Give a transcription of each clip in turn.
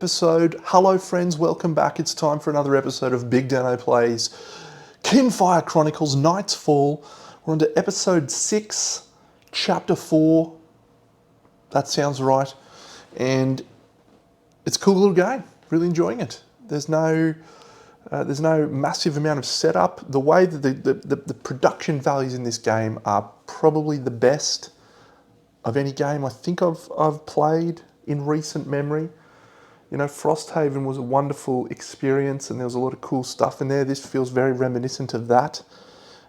Episode. Hello friends, welcome back. It's time for another episode of BigDenoPlays Kinfire Chronicles Night's Fall. We're on to episode 6, chapter 4. That sounds right. And it's a cool little game. Really enjoying it. There's no massive amount of setup. The way that the production values in this game are probably the best of any game I think I've played in recent memory. You know, Frosthaven was a wonderful experience and there was a lot of cool stuff in there. This feels very reminiscent of that.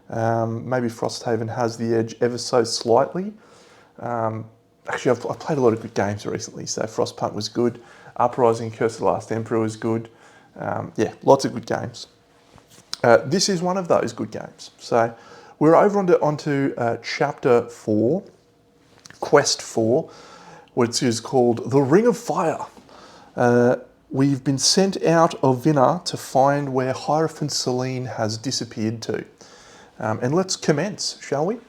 Maybe Frosthaven has the edge ever so slightly. Actually, I've played a lot of good games recently, so Frostpunk was good. Uprising, Curse of the Last Emperor was good. Yeah, lots of good games. This is one of those good games. So we're over onto Chapter 4, Quest 4, which is called The Ring of Fire. We've been sent out of Vinna to find where Hierophant Selene has disappeared to. And let's commence, shall we?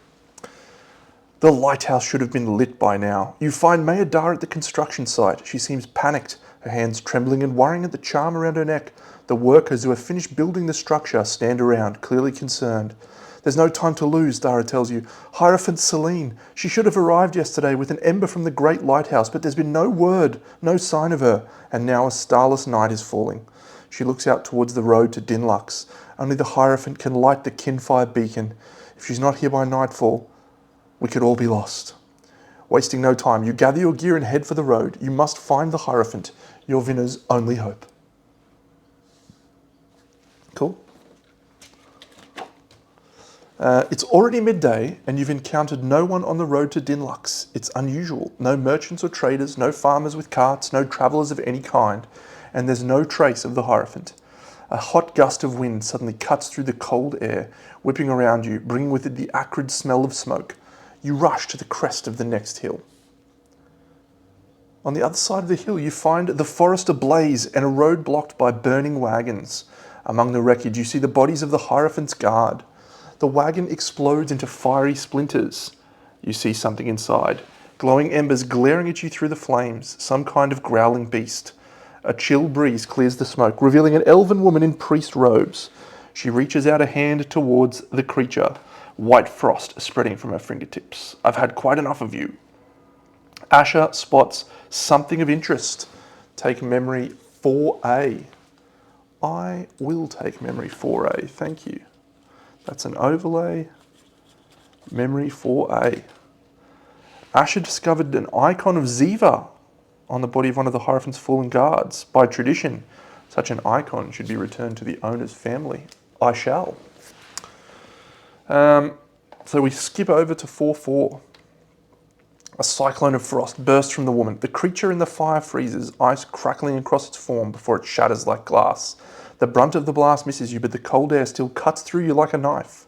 The lighthouse should have been lit by now. You find Mayadar at the construction site. She seems panicked, her hands trembling and worrying at the charm around her neck. The workers who have finished building the structure stand around, clearly concerned. There's no time to lose, Dara tells you. Hierophant Selene. She should have arrived yesterday with an ember from the great lighthouse, but there's been no word, no sign of her, and now a starless night is falling. She looks out towards the road to Dinlux. Only the Hierophant can light the Kinfire beacon. If she's not here by nightfall, we could all be lost. Wasting no time, you gather your gear and head for the road. You must find the Hierophant, your Vinna's only hope. Cool. It's already midday and you've encountered no one on the road to Dinlux. It's unusual. No merchants or traders, no farmers with carts, no travellers of any kind, and there's no trace of the Hierophant. A hot gust of wind suddenly cuts through the cold air, whipping around you, bringing with it the acrid smell of smoke. You rush to the crest of the next hill. On the other side of the hill you find the forest ablaze and a road blocked by burning wagons. Among the wreckage you see the bodies of the Hierophant's guard. The wagon explodes into fiery splinters. You see something inside. Glowing embers glaring at you through the flames, some kind of growling beast. A chill breeze clears the smoke, revealing an elven woman in priest robes. She reaches out a hand towards the creature, white frost spreading from her fingertips. I've had quite enough of you. Asha spots something of interest. Take memory 4A. I will take memory 4A, thank you. That's an overlay. Memory 4A. Asha discovered an icon of Ziva on the body of one of the Hierophant's fallen guards. By tradition, such an icon should be returned to the owner's family. I shall. So we skip over to 4-4. A cyclone of frost bursts from the woman. The creature in the fire freezes, ice crackling across its form before it shatters like glass. The brunt of the blast misses you, but the cold air still cuts through you like a knife.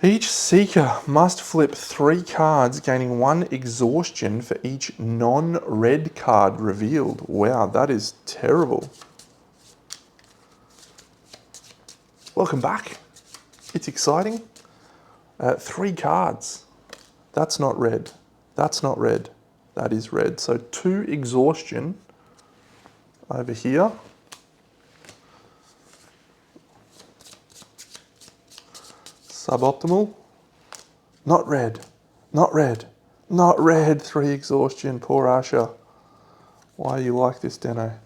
Each seeker must flip 3 cards, gaining 1 exhaustion for each non-red card revealed. Wow, that is terrible. Welcome back. It's exciting. 3 cards. That's not red. That's not red. That is red. So 2 exhaustion over here. Suboptimal. Not red. Not red. Not red. 3 exhaustion. Poor Asha. Why are you like this, Deno?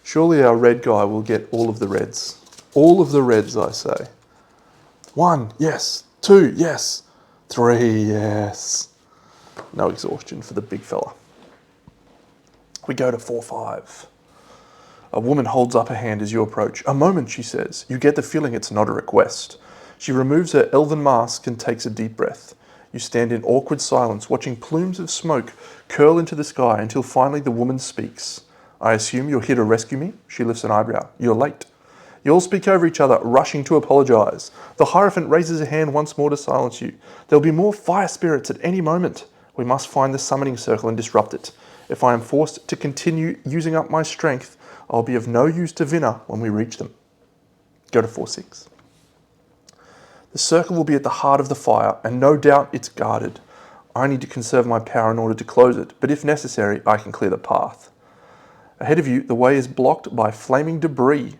Surely our red guy will get all of the reds. All of the reds, I say. 1, yes. 2, yes. 3, yes. No exhaustion for the big fella. We go to 4-5. A woman holds up a hand as you approach. A moment, she says. You get the feeling it's not a request. She removes her elven mask and takes a deep breath. You stand in awkward silence, watching plumes of smoke curl into the sky until finally the woman speaks. I assume you're here to rescue me? She lifts an eyebrow. You're late. You all speak over each other, rushing to apologise. The Hierophant raises a hand once more to silence you. There'll be more fire spirits at any moment. We must find the summoning circle and disrupt it. If I am forced to continue using up my strength, I'll be of no use to Vinna when we reach them. Go to 4-6. The circle will be at the heart of the fire, and no doubt it's guarded. I need to conserve my power in order to close it, but if necessary, I can clear the path. Ahead of you, the way is blocked by flaming debris.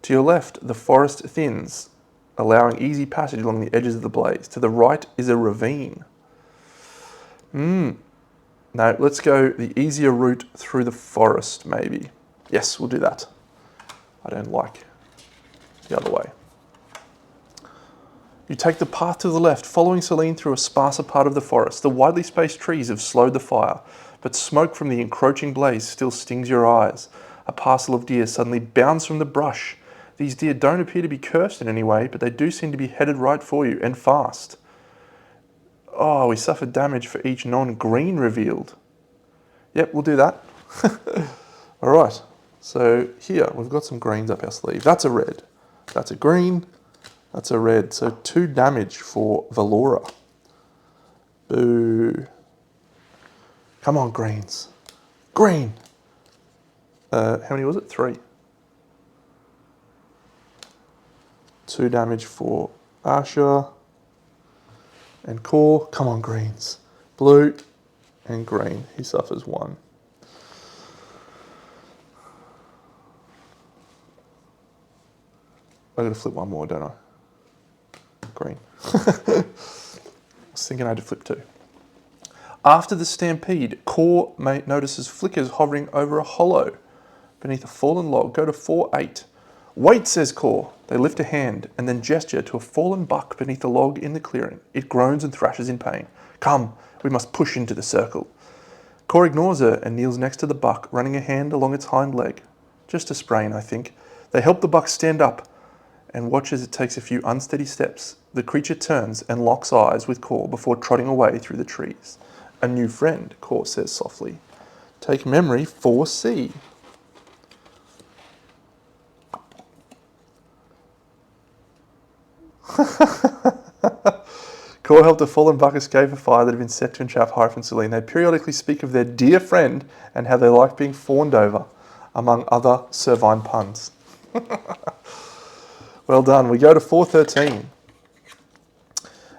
To your left, the forest thins, allowing easy passage along the edges of the blaze. To the right is a ravine. No, let's go the easier route through the forest, maybe. Yes, we'll do that. I don't like the other way. You take the path to the left, following Celine through a sparser part of the forest. The widely spaced trees have slowed the fire, but smoke from the encroaching blaze still stings your eyes. A parcel of deer suddenly bounds from the brush. These deer don't appear to be cursed in any way, but they do seem to be headed right for you, and fast. Oh, we suffered damage for each non-green revealed. Yep, we'll do that. Alright, so here we've got some greens up our sleeve. That's a red. That's a green. That's a red. So 2 damage for Valora. Boo. Come on, greens. Green. How many was it? 3. 2 damage for Asha and Khor. Come on, greens. Blue and green. He suffers 1. I gotta flip 1 more, don't I? Green. I was thinking I had to flip 2. After the stampede, Khor notices flickers hovering over a hollow beneath a fallen log. Go to 4-8. Wait, says Khor. They lift a hand and then gesture to a fallen buck beneath a log in the clearing. It groans and thrashes in pain. Come, we must push into the circle. Khor ignores her and kneels next to the buck, running a hand along its hind leg. Just a sprain, I think. They help the buck stand up and watch as it takes a few unsteady steps. The creature turns and locks eyes with Khor before trotting away through the trees. A new friend, Khor says softly. Take memory 4C. Khor helped a fallen buck escape a fire that had been set to entrap Hyphen and Celine. They periodically speak of their dear friend and how they like being fawned over, among other servine puns. Well done. We go to 413.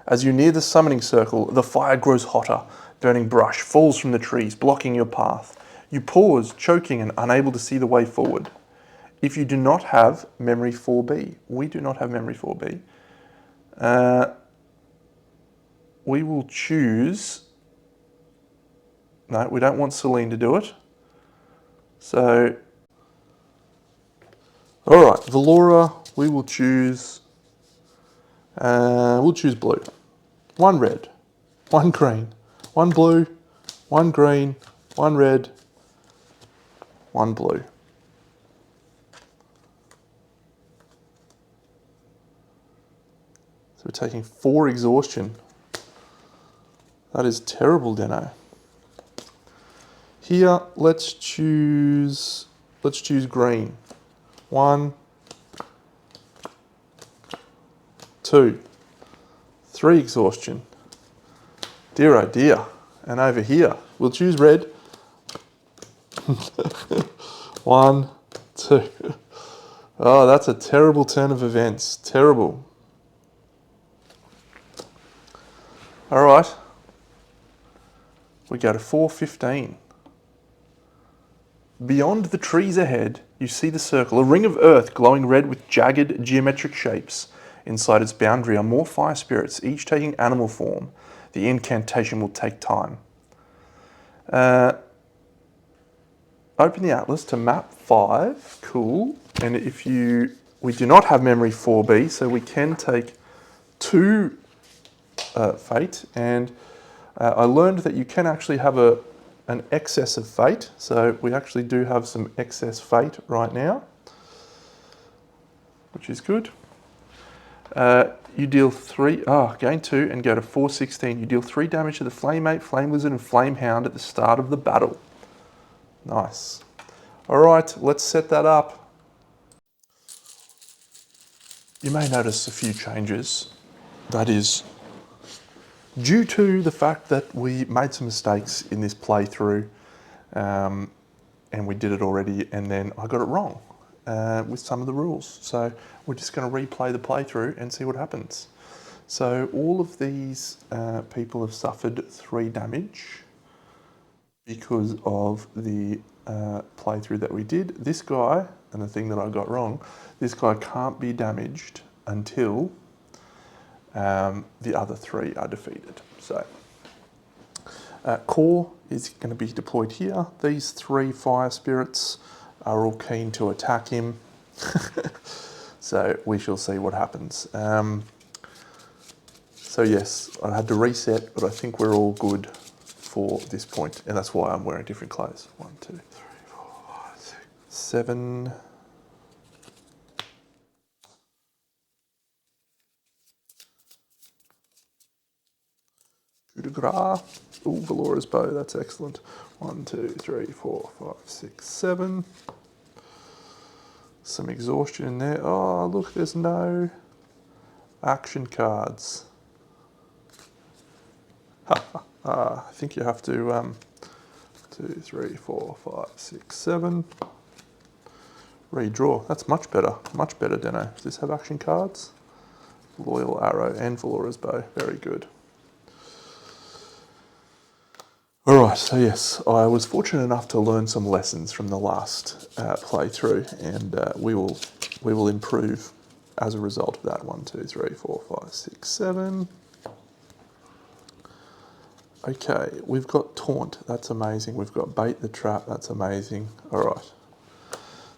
As you near the summoning circle, the fire grows hotter. Burning brush falls from the trees, blocking your path. You pause, choking and unable to see the way forward. If you do not have memory 4B, we do not have memory 4B, we will choose... No, we don't want Celine to do it. So, all right, Valora, we will choose... we'll choose blue. 1 red, 1 green, 1 blue, 1 green, 1 red, 1 blue. So we're taking 4 exhaustion. That is terrible, Deno. Here, let's choose green. 1, 2, 3 exhaustion. Dear oh dear. And over here, we'll choose red. 1, 2. Oh, that's a terrible turn of events. Terrible. All right. We go to 4:15. Beyond the trees ahead, you see the circle, a ring of earth glowing red with jagged geometric shapes. Inside its boundary are more fire spirits, each taking animal form. The incantation will take time. Open the atlas to map 5. Cool. And we do not have memory 4B, so we can take 2 fate. And I learned that you can actually have an excess of fate. So we actually do have some excess fate right now, which is good. You deal 3, gain 2 and go to 4:16. You deal 3 damage to the Flame Ape, Flame Lizard and Flame Hound at the start of the battle. Nice. All right, let's set that up. You may notice a few changes. That is due to the fact that we made some mistakes in this playthrough, and we did it already, and then I got it wrong with some of the rules. So we're just going to replay the playthrough and see what happens. So all of these people have suffered 3 damage because of the playthrough that we did. This guy, and the thing that I got wrong, this guy can't be damaged until the other three are defeated. So Khor is going to be deployed here. These three fire spirits are all keen to attack him. So we shall see what happens. So yes, I had to reset, but I think we're all good for this point, and that's why I'm wearing different clothes. 1, 2, 3, 4, 5, 6, 7. Coup de grace. Ooh, Valora's bow, that's excellent. 1, 2, 3, 4, 5, 6, 7. Some exhaustion in there. Oh, look, there's no action cards. I think you have to 2, 3, 4, 5, 6, 7. Redraw. That's much better, Deno. Does this have action cards? Loyal Arrow and Valora's bow. Very good. All right, so yes, I was fortunate enough to learn some lessons from the last playthrough, and we will improve as a result of that. 1, 2, 3, 4, 5, 6, 7. Okay, we've got Taunt, that's amazing. We've got Bait the Trap, that's amazing. All right,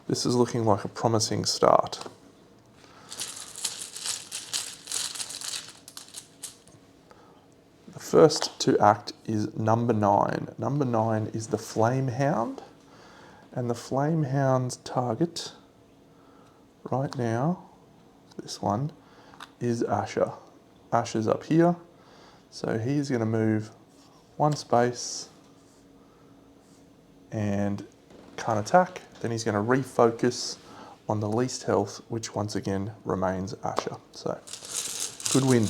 this is looking like a promising start. The first to act is number 9. Number 9 is the Flame Hound, and the Flame Hound's target right now, this one, is Asha. Asha's up here, so he's going to move 1 space and can't attack. Then he's going to refocus on the least health, which once again remains Asha. So, good win.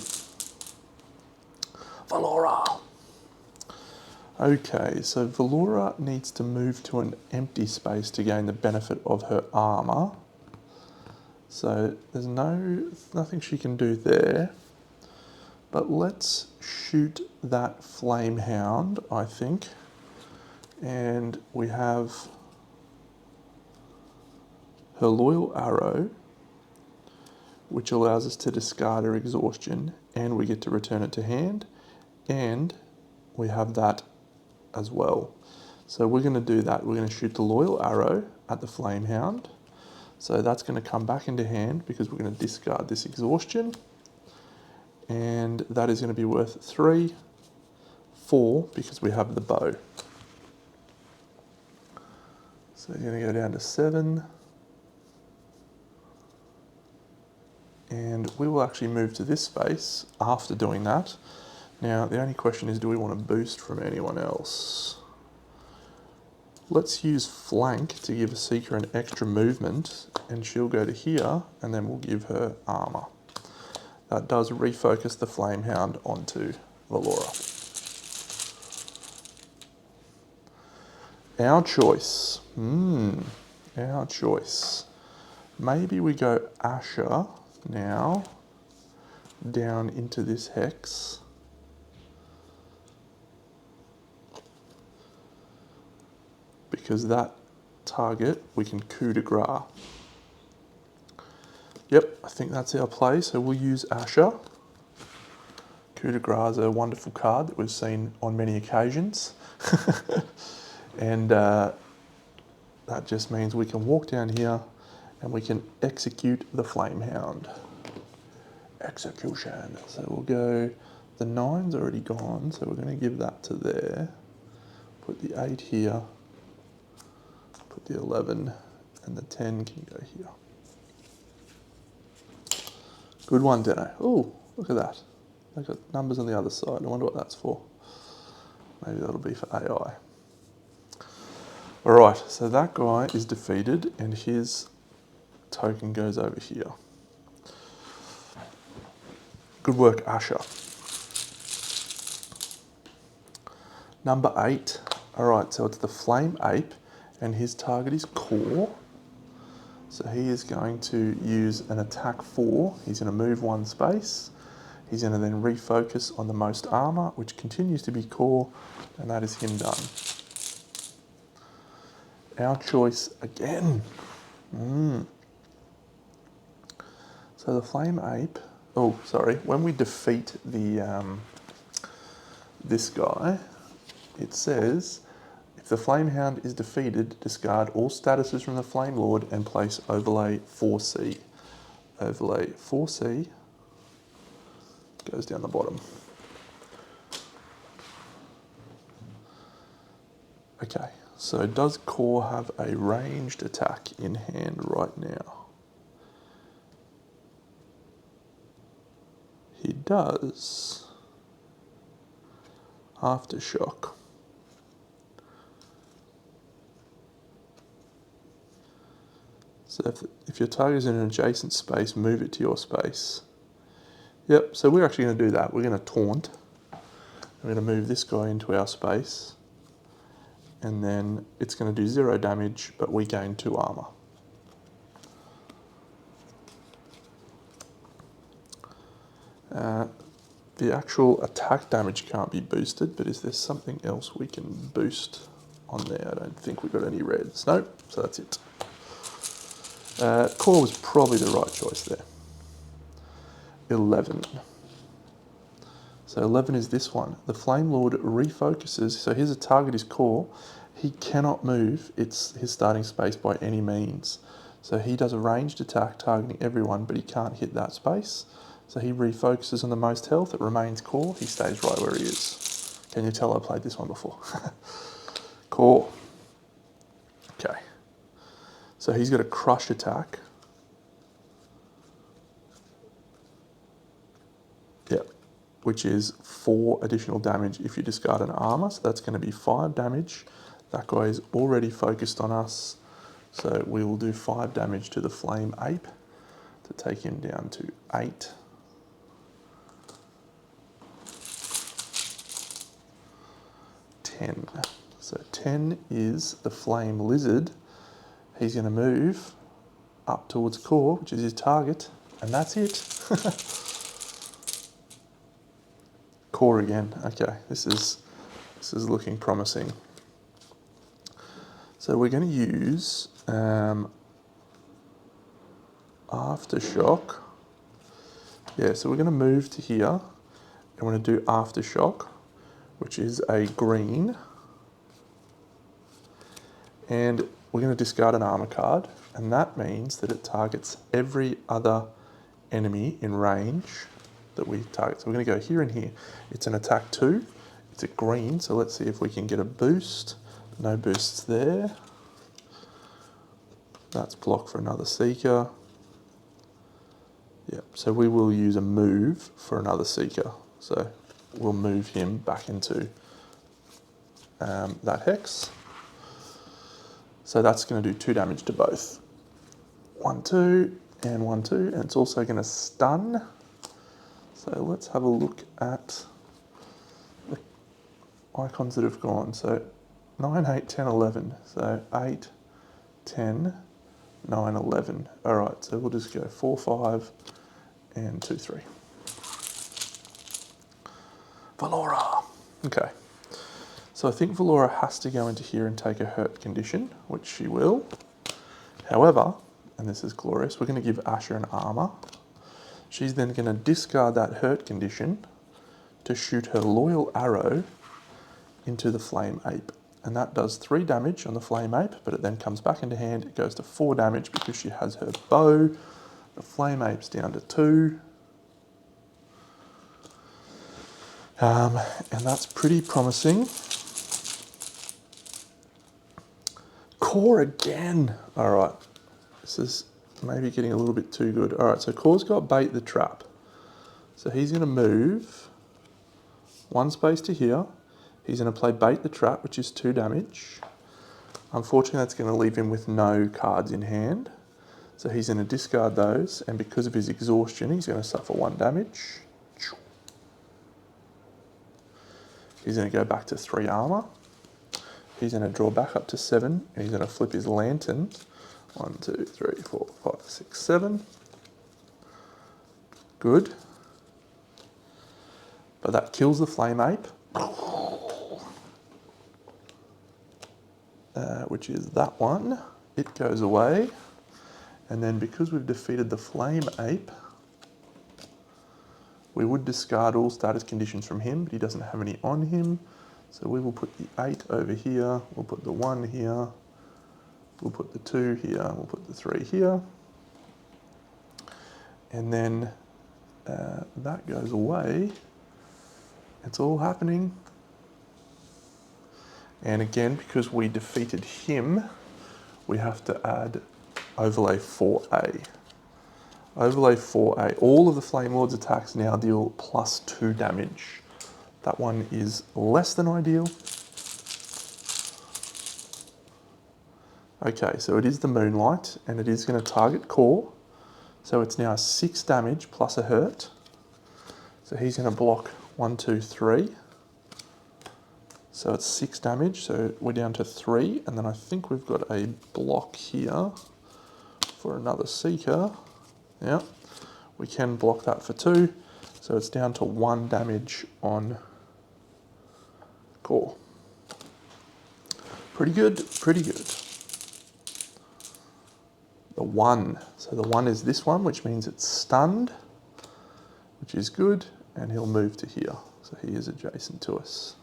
Valora. Okay, so Valora needs to move to an empty space to gain the benefit of her armor. So there's nothing she can do there. But let's shoot that Flame Hound, I think. And we have her Loyal Arrow, which allows us to discard her exhaustion, and we get to return it to hand. And we have that as well. So we're going to do that. We're going to shoot the Loyal Arrow at the Flame Hound. So that's going to come back into hand because we're going to discard this exhaustion. And that is going to be worth 3, 4 because we have the bow. So you're going to go down to 7. And we will actually move to this space after doing that. Now, the only question is, do we want to boost from anyone else? Let's use Flank to give a Seeker an extra movement, and she'll go to here, and then we'll give her armor. That does refocus the Flame Hound onto Valora. Our choice. Our choice. Maybe we go Asha now down into this hex. Because that target we can coup de grace. Yep, I think that's our play, so we'll use Asha. Coup de grace is a wonderful card that we've seen on many occasions. And that just means we can walk down here and we can execute the Flame Hound. Execution. So we'll go, the 9's already gone, so we're going to give that to there. Put the 8 here. Put the 11 and the 10 can go here. Good one, Deno. Oh, look at that. They've got numbers on the other side. I wonder what that's for. Maybe that'll be for AI. All right, so that guy is defeated and his token goes over here. Good work, Asha. Number 8. All right, so it's the Flame Ape and his target is Khor. So he is going to use an attack 4. He's going to move 1 space. He's going to then refocus on the most armor, which continues to be Khor, and that is him done. our choice again. So the Flame Ape, oh, sorry, when we defeat the this guy, it says, if the Flame Hound is defeated, discard all statuses from the Flame Lord and place overlay 4C. Overlay 4C goes down the bottom. Okay, so does Khor have a ranged attack in hand right now? He does. Aftershock. So if your target is in an adjacent space, move it to your space. Yep, so we're actually going to do that. We're going to taunt. We're going to move this guy into our space. And then it's going to do 0 damage, but we gain 2 armor. The actual attack damage can't be boosted, but is there something else we can boost on there? I don't think we've got any reds. Nope, so that's it. Khor was probably the right choice there. 11. So 11 is this one. The Flame Lord refocuses. So his target is Khor. He cannot move his starting space by any means. So he does a ranged attack targeting everyone, but he can't hit that space. So he refocuses on the most health. It remains Khor. He stays right where he is. Can you tell I played this one before? Khor. Okay. So he's got a crush attack. Yep. Which is 4 additional damage if you discard an armor. So that's going to be 5 damage. That guy is already focused on us. So we will do 5 damage to the Flame Ape to take him down to 8. So 10 is the Flame Lizard. He's going to move up towards Khor, which is his target, and that's it. Khor again. Okay, this is looking promising. So we're going to use Aftershock. Yeah, so we're going to move to here, and we're going to do Aftershock, which is a green. And we're going to discard an armor card, and that means that it targets every other enemy in range that we target. So we're going to go here and here. It's an attack 2. It's a green, so let's see if we can get a boost. No boosts there. That's blocked for another Seeker. Yep, so we will use a move for another Seeker. So we'll move him back into that Hex. So that's going to do 2 damage to both. 1, 2, and 1, 2. And it's also going to stun. So let's have a look at the icons that have gone. So 9, 8, 10, 11. So 8, 10, 9, 11. All right, so we'll just go 4, 5, and 2, 3. Valora. Okay. So I think Valora has to go into here and take a hurt condition, which she will. However, and this is glorious, we're going to give Asha an armor. She's then going to discard that hurt condition to shoot her loyal arrow into the Flame Ape. And that does 3 damage on the Flame Ape, but it then comes back into hand. It goes to 4 damage because she has her bow. The Flame Ape's down to 2. And that's pretty promising. Khor again. All right, this is maybe getting a little bit too good. All right, so Khor's got Bait the Trap. So he's going to move 1 space to here. He's going to play Bait the Trap, which is 2 damage. Unfortunately, that's going to leave him with no cards in hand. So he's going to discard those, and because of his exhaustion, he's going to suffer 1 damage. He's going to go back to 3 armor. He's going to draw back up to 7, and he's going to flip his lantern. 1, 2, 3, 4, 5, 6, 7. Good. But that kills the Flame Ape. which is that one. It goes away. And then because we've defeated the flame ape, we would discard all status conditions from him, but he doesn't have any on him. So we will put the 8 over here, we'll put the 1 here, we'll put the 2 here, we'll put the 3 here. And then that goes away. It's all happening. And again, because we defeated him, we have to add overlay 4A. Overlay 4A. All of the Flame Lord's attacks now deal +2 damage. That one is less than ideal. Okay, so it is the Moonlight, and it is going to target Khor. So it's now 6 damage plus a hurt. So he's going to block 1, 2, 3. So it's 6 damage, so we're down to 3. And then I think we've got a block here for another Seeker. Yeah, we can block that for 2. So it's down to 1 damage on Khor. Pretty good, pretty good. The 1. So the 1 is this one, which means it's stunned, which is good, and he'll move to here. So he is adjacent to us.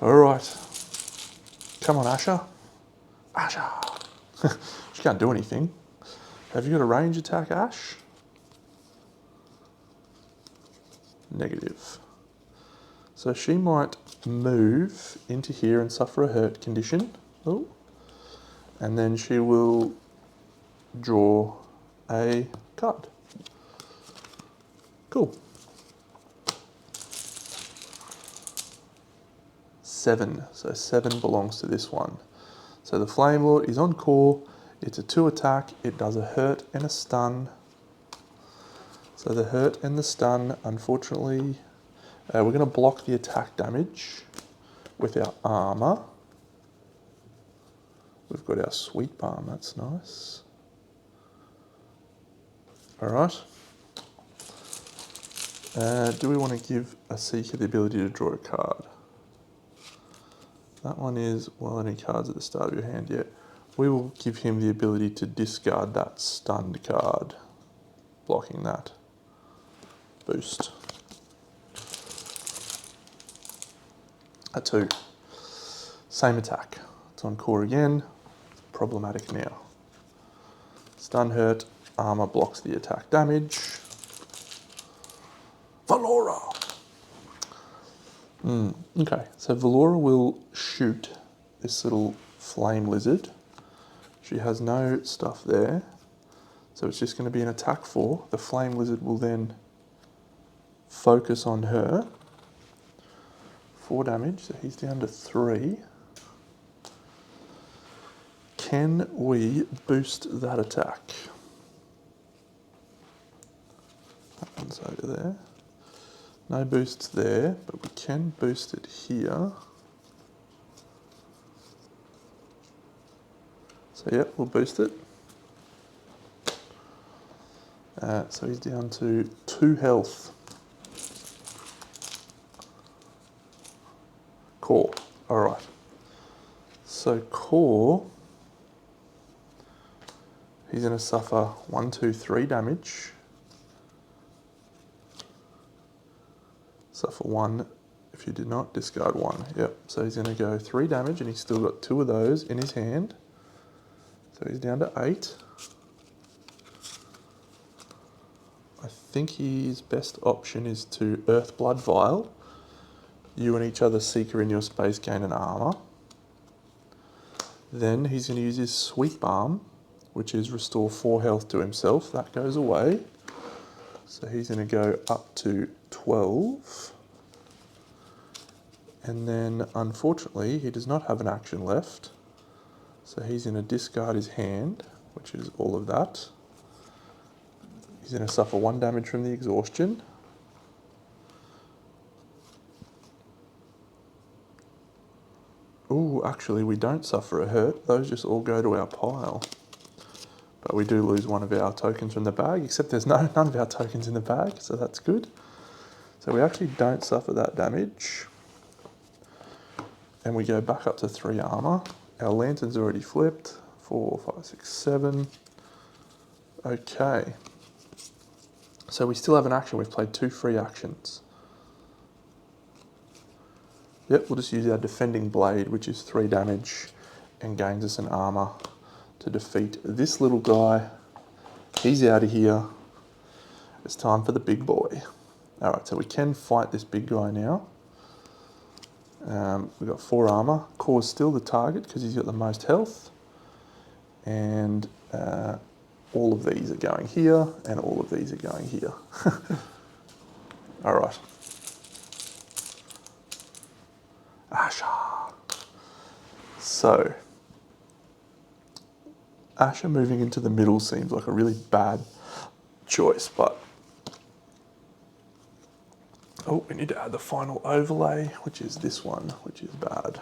All right. Come on, Asha. Asha. She can't do anything. Have you got a range attack, Ash? Negative. So she might move into here and suffer a hurt condition. Oh. And then she will draw a card. Cool. 7. So 7 belongs to this one. So the Flame Lord is on Khor. It's a 2 attack. It does a hurt and a stun. So the hurt and the stun, unfortunately, we're going to block the attack damage with our armor. We've got our Sweet Balm, that's nice. All right. Do we want to give a Seeker the ability to draw a card? That one is, well, any cards at the start of your hand yet. We will give him the ability to discard that stunned card, blocking that. Boost. A 2. Same attack. It's on Khor again. It's problematic now. Stun hurt, armor blocks the attack damage. Valora! Okay, so Valora will shoot this little flame lizard. She has no stuff there, so it's just going to be an attack 4. The flame lizard will then focus on her. 4 damage, so he's down to 3. Can we boost that attack? That one's over there. No boosts there, but we can boost it here. So yeah, we'll boost it. So he's down to 2 health. Khor. All right. So Khor, he's going to suffer 1, 2, 3 damage. Suffer 1 if you did not, discard 1. Yep. So he's going to go 3 damage, and he's still got 2 of those in his hand. So he's down to 8. I think his best option is to Earth Blood Vial. You and each other Seeker in your space gain an armor. Then he's going to use his Sweet Balm, which is restore 4 health to himself. That goes away. So he's going to go up to 12. And then, unfortunately, he does not have an action left. So he's going to discard his hand, which is all of that. He's going to suffer 1 damage from the exhaustion. Ooh, actually, we don't suffer a hurt. Those just all go to our pile. But we do lose 1 of our tokens from the bag, except there's none of our tokens in the bag, so that's good. So we actually don't suffer that damage. and we go back up to 3 armor. Our lantern's already flipped. 4, 5, 6, 7. Okay. So we still have an action. We've played 2 free actions. Yep, we'll just use our defending blade, which is 3 damage and gains us an armor to defeat this little guy. He's out of here. It's time for the big boy. All right, so we can fight this big guy now. We've got 4 armor. Khor's still the target because he's got the most health. And all of these are going here, and all of these are going here. All right. Asha. So, Asha moving into the middle seems like a really bad choice, but oh, we need to add the final overlay, which is this one, which is bad.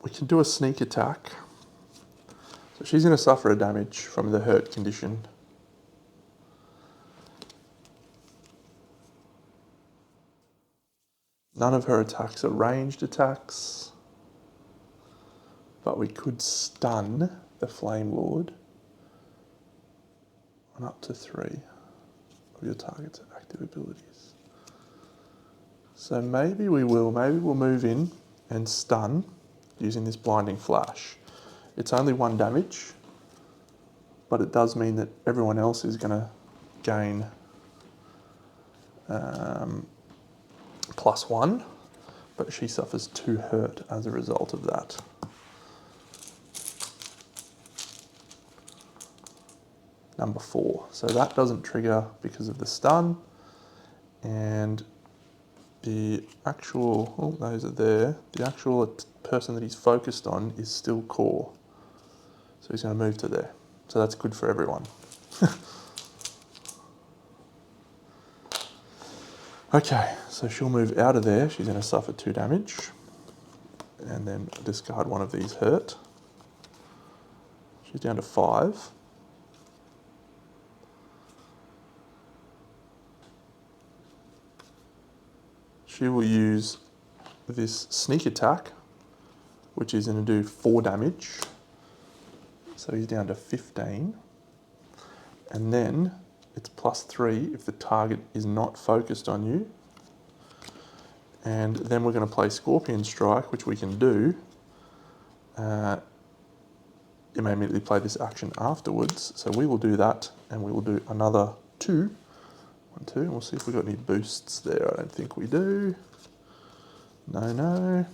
We can do a sneak attack. So she's going to suffer a damage from the hurt condition. None of her attacks are ranged attacks, but we could stun the Flame Lord on up to 3 of your target's active abilities. So maybe we'll move in and stun using this blinding flash. It's only 1 damage, but it does mean that everyone else is going to gain +1, but she suffers 2 hurt as a result of that. Number 4. So that doesn't trigger because of the stun, and the actual, oh, those are there. The actual person that he's focused on is still Khor. So he's going to move to there. So that's good for everyone. Okay, so she'll move out of there. She's going to suffer 2 damage. And then discard one of these hurt. She's down to 5. She will use this sneak attack, which is going to do 4 damage. So he's down to 15. And then it's +3 if the target is not focused on you. And then we're going to play Scorpion Strike, which we can do. You may immediately play this action afterwards. So we will do that, and we will do another 2. 1, 2, and we'll see if we've got any boosts there. I don't think we do. No.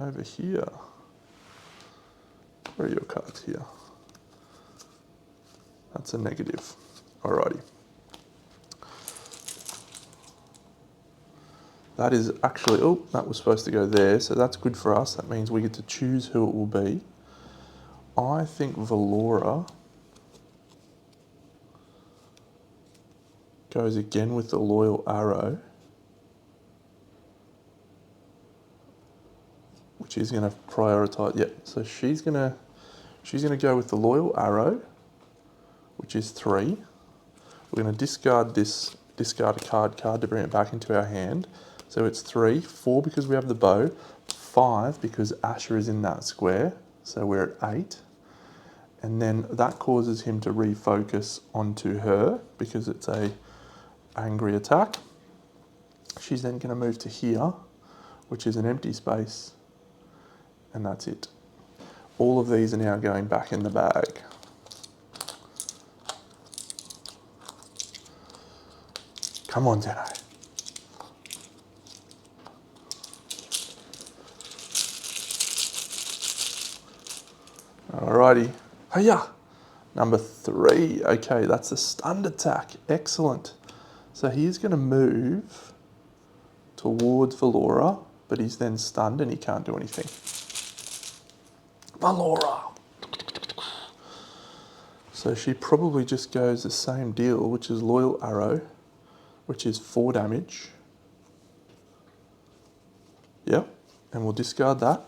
Over here. Where are your cards here? That's a negative. Alrighty. That is actually, oh, that was supposed to go there, so that's good for us. That means we get to choose who it will be. I think Valora goes again with the loyal arrow, which is going to prioritize. Yeah, so she's going to go with the loyal arrow, which is 3. We're going to discard a card to bring it back into our hand. So it's 3, 4 because we have the bow, 5 because Asha is in that square, so we're at 8. And then that causes him to refocus onto her because it's a angry attack. She's then going to move to here, which is an empty space, and that's it. All of these are now going back in the bag. Come on, Deno. Alrighty. Hiya! Number 3. Okay, that's a stunned attack. Excellent. So he's going to move towards Valora, but he's then stunned and he can't do anything. Valora! So she probably just goes the same deal, which is loyal arrow, which is 4 damage. Yep, and we'll discard that.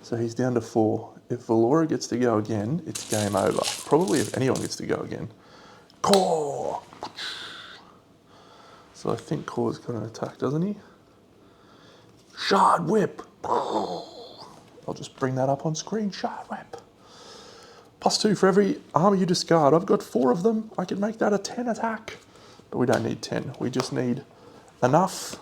So he's down to 4. If Valora gets to go again, it's game over. Probably if anyone gets to go again. Khor! So I think Khor's got an attack, doesn't he? Shard Whip. I'll just bring that up on screen. Shard Whip. +2 for every armor you discard. I've got 4 of them. I can make that a 10 attack. But we don't need 10. We just need enough.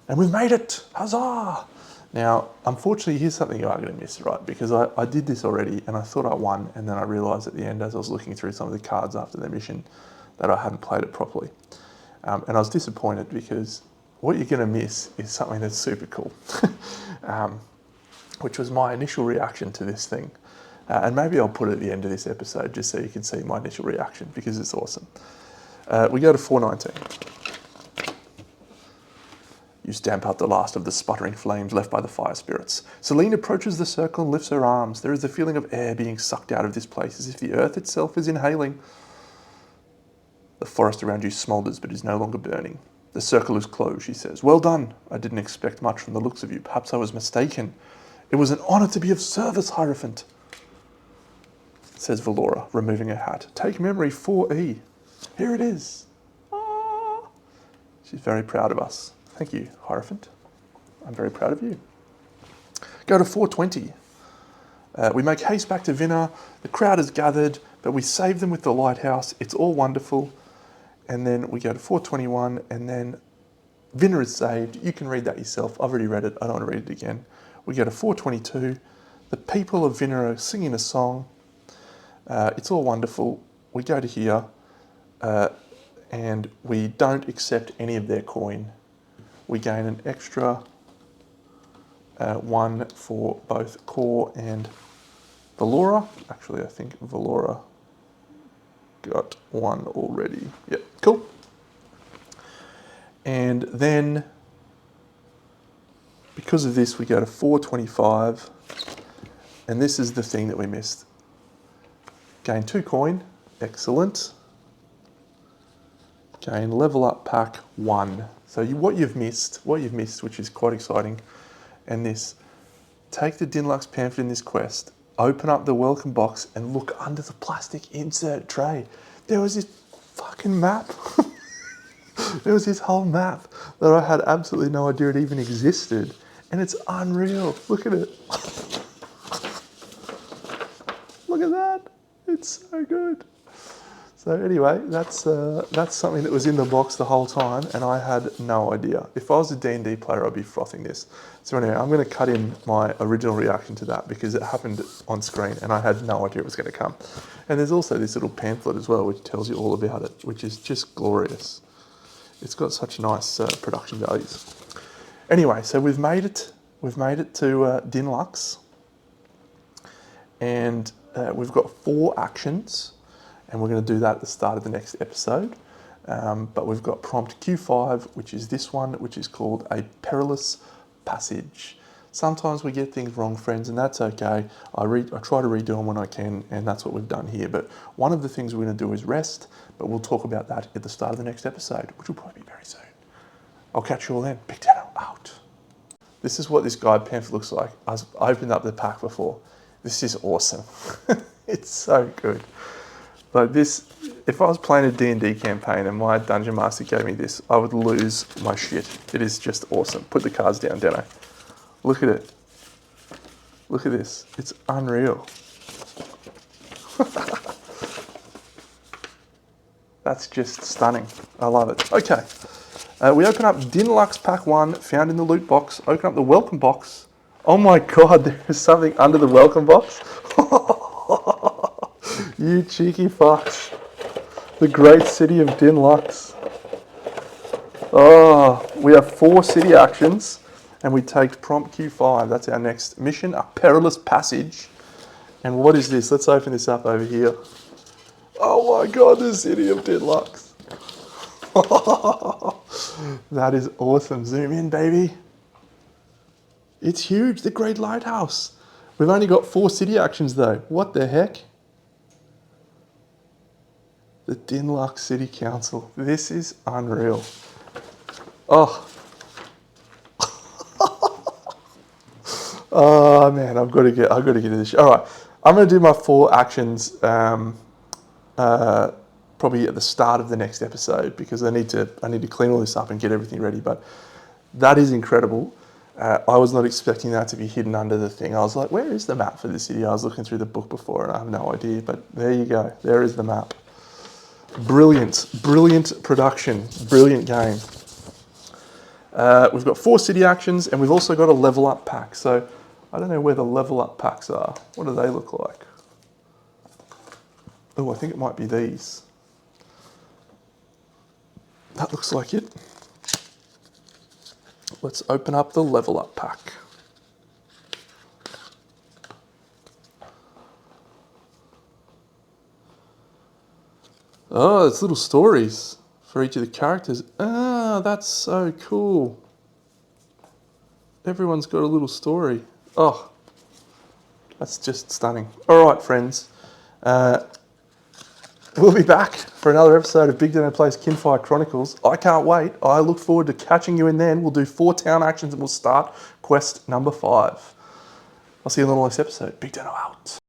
And we've made it. Huzzah! Now, unfortunately, here's something you are going to miss, right? Because I did this already and I thought I won. And then I realized at the end, as I was looking through some of the cards after the mission, that I hadn't played it properly. And I was disappointed because what you're going to miss is something that's super cool. Which was my initial reaction to this thing. And maybe I'll put it at the end of this episode just so you can see my initial reaction because it's awesome. We go to 419. You stamp out the last of the sputtering flames left by the fire spirits. Celine approaches the circle and lifts her arms. There is the feeling of air being sucked out of this place as if the earth itself is inhaling. The forest around you smoulders but is no longer burning. The circle is closed, she says. Well done. I didn't expect much from the looks of you. Perhaps I was mistaken. It was an honour to be of service, Hierophant, says Valora, removing her hat. Take memory 4E. Here it is. Ah. She's very proud of us. Thank you, Hierophant. I'm very proud of you. Go to 420. We make haste back to Vinna. The crowd has gathered, but we save them with the lighthouse. It's all wonderful. And then we go to 421, and then Vinna is saved. You can read that yourself. I've already read it. I don't want to read it again. We go to 422. The people of Vinna are singing a song. It's all wonderful. We go to here, and we don't accept any of their coin. We gain an extra 1 for both Khor and Valora. Actually, I think Valora got 1 already. Yep, cool. And then, because of this, we go to 425. And this is the thing that we missed. Gain 2 coin. Excellent. Gain level up pack 1. So what you've missed, which is quite exciting, and this, take the Dinlux pamphlet in this quest, open up the welcome box and look under the plastic insert tray. There was this fucking map. There was this whole map that I had absolutely no idea it even existed. And it's unreal. Look at it. Look at that. It's so good. So anyway, that's something that was in the box the whole time, and I had no idea. If I was a D&D player, I'd be frothing this. So anyway, I'm going to cut in my original reaction to that because it happened on screen, and I had no idea it was going to come. And there's also this little pamphlet as well, which tells you all about it, which is just glorious. It's got such nice production values. Anyway, so we've made it. We've made it to Dinlux, and we've got 4 actions. And we're going to do that at the start of the next episode. But we've got prompt Q5, which is this one, which is called a perilous passage. Sometimes we get things wrong, friends, and that's okay. I try to redo them when I can, and that's what we've done here. But one of the things we're going to do is rest, but we'll talk about that at the start of the next episode, which will probably be very soon. I'll catch you all then. Big Deno out. This is what this guide pamphlet looks like. I opened up the pack before. This is awesome. It's so good. Like this, if I was playing a D&D campaign and my Dungeon Master gave me this, I would lose my shit. It is just awesome. Put the cards down, Deno. Look at it. Look at this. It's unreal. That's just stunning. I love it. Okay. We open up Dinlux Pack 1, found in the loot box. Open up the welcome box. Oh my god, there is something under the welcome box. You cheeky fucks. The great city of Dinlux. Oh, we have 4 city actions and we take prompt Q5. That's our next mission, a perilous passage. And what is this? Let's open this up over here. Oh my god, the city of Dinlux. That is awesome. Zoom in, baby. It's huge, the Great Lighthouse. We've only got 4 city actions though. What the heck? The Dinlux City Council. This is unreal. Oh. Oh man, I've got to get to this. All right, I'm going to do my 4 actions probably at the start of the next episode because I need to clean all this up and get everything ready. But That is incredible. I was not expecting that to be hidden under the thing. I was like, where is the map for this city? I was looking through the book before and I have no idea, but there you go. There is the map. Brilliant, brilliant production, brilliant game. We've got 4 city actions and we've also got a level up pack. So I don't know where the level up packs are. What do they look like? Oh, I think it might be these. That looks like it. Let's open up the level up pack. Oh, it's little stories for each of the characters. Ah, that's so cool. Everyone's got a little story. Oh, that's just stunning. All right, friends. We'll be back for another episode of BigDenoPlays Kinfire Chronicles. I can't wait. I look forward to catching you in then. We'll do 4 town actions and we'll start quest number 5. I'll see you in the next episode. BigDeno out.